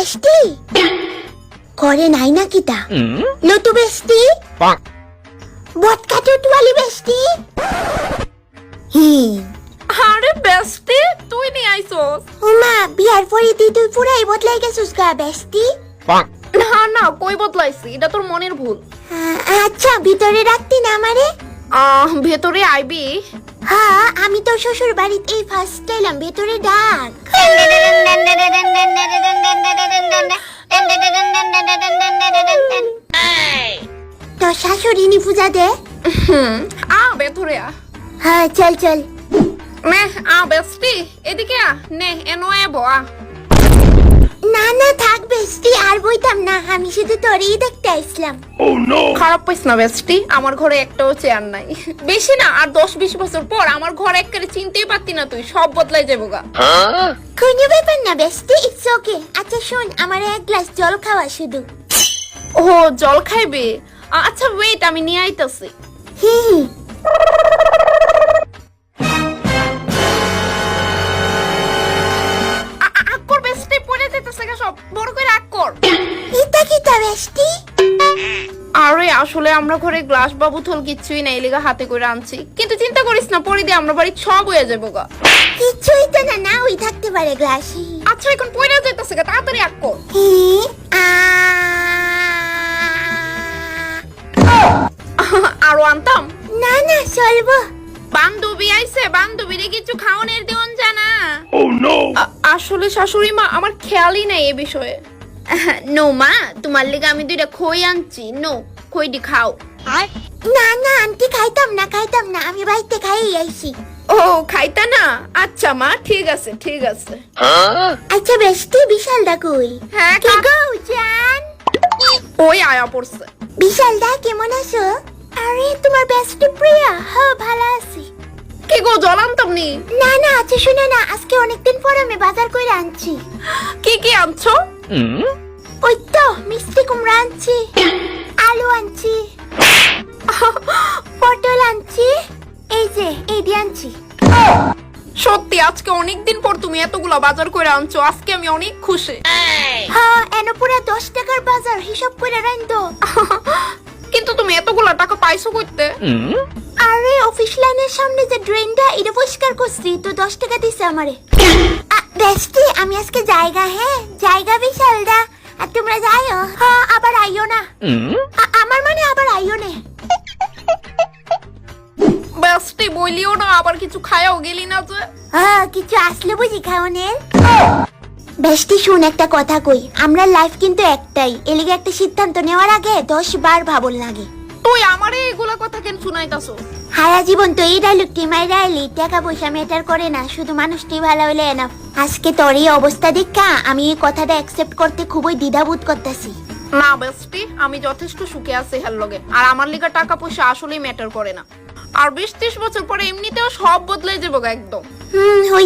বেস্টি করে নাই না কিতা লটু বেস্টি বটকা টুটওয়ালি বেস্টি আরে বেস্টি তুই নি আইছস? উমা বিয়ার পরে তুই পুরাই বদলাই গেছিস গা বেস্টি। না না কই বদলাইছি, এটা তোর মনের ভুল। আচ্ছা ভিতরে রাখতি না আমারে? ভেতরে আইবি? হ্যাঁ আমি তো শ্বশুর বাড়িতে এই ফার্স্ট এলাম, ভেতরে ডাক। তো শাশুড়ি নি পূজা দে। ভেতরে আ। হ্যাঁ চল চল। নে বেস্টি এদিকে আ, নে এনো এবো আ। না না থাক বেস্টি, আর বইতাম না, আমি শুধু তোরই দেখতে আসলাম। খারাপ পাইস না বেস্টি, আমার ঘরে একটাও চেয়ার নাই। বেশি না আর 10-20 বছর পর আমার ঘর একবারে চিনতেই পারতি না তুই, সব বদলাই যাবো গা। কোনো ব্যাপার না বেস্টি, ইটস ওকে। আচ্ছা শোন, আমার এক গ্লাস জল খাওয়া শুধু। ও জল খাইবে? আচ্ছা ওয়েট, আমি নিয়ে আইতাছি। আকর বেস্টি পড়ে যাইতাছে গা সব, বড় করে আকর। এটা কিটা বেস্টি? আরে আসলে আমরা ঘরে গ্লাস বা বোতল কিছুই নাই, লেগা হাতে করে আনছি। কিন্তু চিন্তা করিস না, পরে দিয়ে আমরা বাড়ি সব হয়ে যাবো গা। কিছুই তো না, না ওই থাকতে পারে গ্লাসি। আচ্ছা এখন পড়ে যাইতাছে গা, তাড়াতাড়ি আকর। আরো আনতাম? না না চলবো। বান্ধবী আইছে, বান্ধবীরে কিছু খাওয়ানোর দিওন জানা। আসলে শাশুড়ি মা আমার খেয়ালই নাই এ বিষয়ে। নো মা, তোমার লেগে আমি দুইটা খই আনছি, নো খইটি খাও। না না আন্টি খাইতাম না, খাইতাম না, আমি বাড়িতে খাই আইছি। ও খাইতা না? আচ্ছা মা ঠিক আছে ঠিক আছে। আচ্ছা বেস্টি বিশালদা কই? হ্যাঁ কে গো জান? ওই আয়া পড়ছে। বিশালদা কেমন আছো? আরে তোমার বেস্টি প্রিয়া? হ্যাঁ ভালো আছি। কি গো জল আনতাম নি? না না আচ্ছা শুনে না, আজকে অনেকদিন পর আমি বাজার করে আনছি। কি কি আনছো? ওই তো মিষ্টি কুমড়া আনছি, আলু আনছি, পটল আনছি, এই যে এই দিয়ে আনছি। সত্যি আজকে অনেকদিন পর তুমি এতগুলো বাজার করে আনছো, আজকে আমি অনেক খুশি। হ্যাঁ এনে পুরা 10 টাকার বাজার হিসাব করে রাখতো। কিন্তু তুমি এতগুলো টাকা পাইছো কইতে? আরে অফিস লাইনের সামনে যে ড্রেনটা এটা পরিষ্কার করছি, তো 10 টাকা দিছে আমারে। বেস্টি আমি আজকে জায়গা, হ্যাঁ জায়গা বিশালদা, আর তোমরা যাইও। হ্যাঁ আবার আইও না, আমার মানে আবার আইও না। বেস্টি বলিও না, আবার কিছু খায়াও গেলি না যে। হ্যাঁ কিছু আসলে বুঝি খাওনের। বেস্টি শুন একটা কথা কই, আমরা লাইফ কিন্তু একটাই, এলিগে একটা সিদ্ধান্ত নেওয়ার আগে 10 বার ভাবল লাগে। তুই আমারে এগুলা কথা কেন শুনাইতাছো? হারা জীবন তো এই ডায়লগটি মাইরা আইলি, টাকা পয়সা ম্যাটার করে না, শুধু মানুষটি ভালো হইলে এনাফ। আজকে তোর এই অবস্থা দেখা আমি এই কথাটা অ্যাকসেপ্ট করতে খুবই দ্বিধাবোধ করতেছি। না বেস্টি, আমি যথেষ্ট সুখে আছি হেল লগে, আর আমার লিগা টাকা পয়সা আসলেই ম্যাটার করে না। আর 20-30 বছর পরে এমনিতেও সব বদলে যাবো একদম। হই